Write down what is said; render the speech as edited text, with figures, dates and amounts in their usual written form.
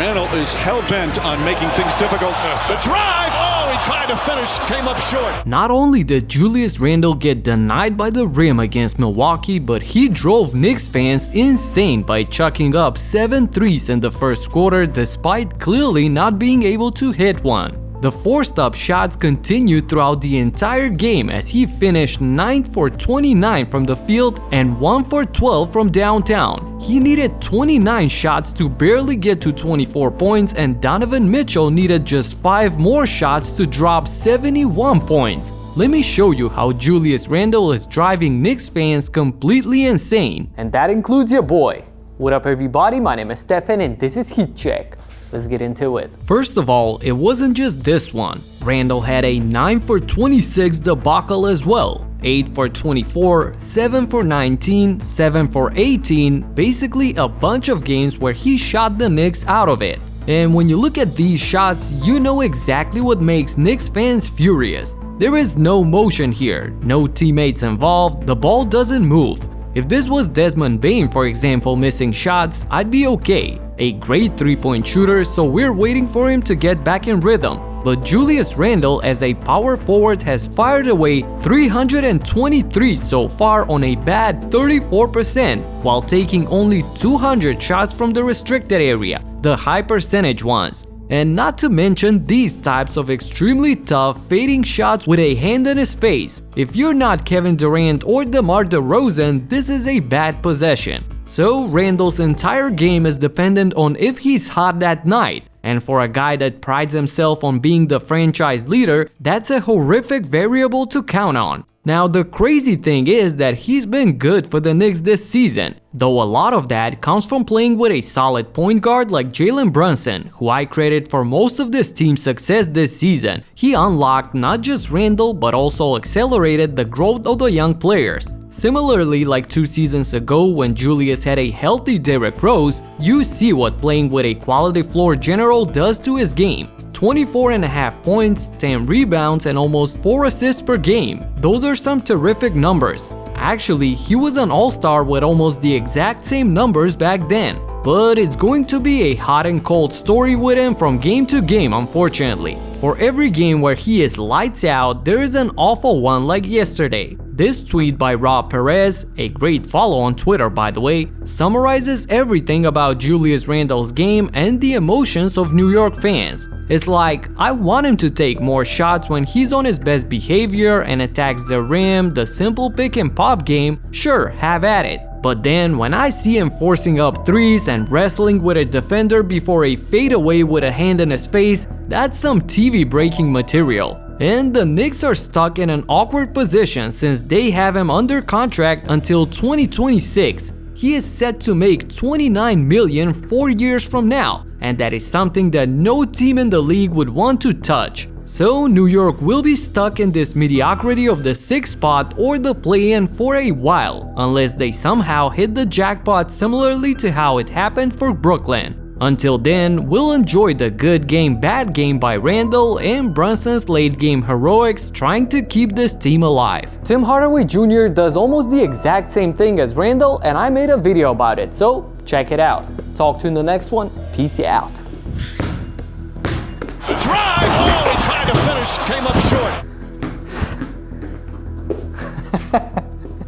Randle is hell-bent on making things difficult. The drive! Oh, he tried to finish, came up short. Not only did Julius Randle get denied by the rim against Milwaukee, but he drove Knicks fans insane by chucking up 7 threes in the first quarter despite clearly not being able to hit one. The forced-up shots continued throughout the entire game as he finished 9 for 29 from the field and 1 for 12 from downtown. He needed 29 shots to barely get to 24 points, and Donovan Mitchell needed just 5 more shots to drop 71 points. Let me show you how Julius Randle is driving Knicks fans completely insane. And that includes your boy. What up everybody, my name is Stefan and this is Heat Check. Let's get into it. First of all, it wasn't just this one. Randle had a 9 for 26 debacle as well. 8 for 24, 7 for 19, 7 for 18, basically a bunch of games where he shot the Knicks out of it. And when you look at these shots, you know exactly what makes Knicks fans furious. There is no motion here, no teammates involved, the ball doesn't move. If this was Desmond Bane, for example, missing shots, I'd be okay. A great three-point shooter, so we're waiting for him to get back in rhythm. But Julius Randle, as a power forward, has fired away 323 so far on a bad 34%, while taking only 200 shots from the restricted area, the high percentage ones. And not to mention these types of extremely tough fading shots with a hand in his face. If you're not Kevin Durant or DeMar DeRozan, this is a bad possession. So Randle's entire game is dependent on if he's hot that night. And for a guy that prides himself on being the franchise leader, that's a horrific variable to count on. Now the crazy thing is that he's been good for the Knicks this season, though a lot of that comes from playing with a solid point guard like Jalen Brunson, who I credit for most of this team's success this season. He unlocked not just Randle but also accelerated the growth of the young players. Similarly, like 2 seasons ago when Julius had a healthy Derrick Rose, you see what playing with a quality floor general does to his game. 24.5 points, 10 rebounds, and almost 4 assists per game. Those are some terrific numbers. Actually, he was an all-star with almost the exact same numbers back then. But it's going to be a hot and cold story with him from game to game, unfortunately. For every game where he is lights out, there is an awful one like yesterday. This tweet by Rob Perez, a great follow on Twitter by the way, summarizes everything about Julius Randle's game and the emotions of New York fans. It's like, I want him to take more shots when he's on his best behavior and attacks the rim, the simple pick and pop game, sure, have at it. But then when I see him forcing up threes and wrestling with a defender before a fadeaway with a hand in his face, that's some TV breaking material. And the Knicks are stuck in an awkward position since they have him under contract until 2026. He is set to make $29 million 4 years from now, and that is something that no team in the league would want to touch. So New York will be stuck in this mediocrity of the 6th spot or the play-in for a while, unless they somehow hit the jackpot similarly to how it happened for Brooklyn. Until then, we'll enjoy the good game bad game by Randle and Brunson's late game heroics trying to keep this team alive. Tim Hardaway Jr. does almost the exact same thing as Randle, and I made a video about it, so check it out. Talk to you in the next one. Peace out. The drive! Oh, he tried to finish, came up short.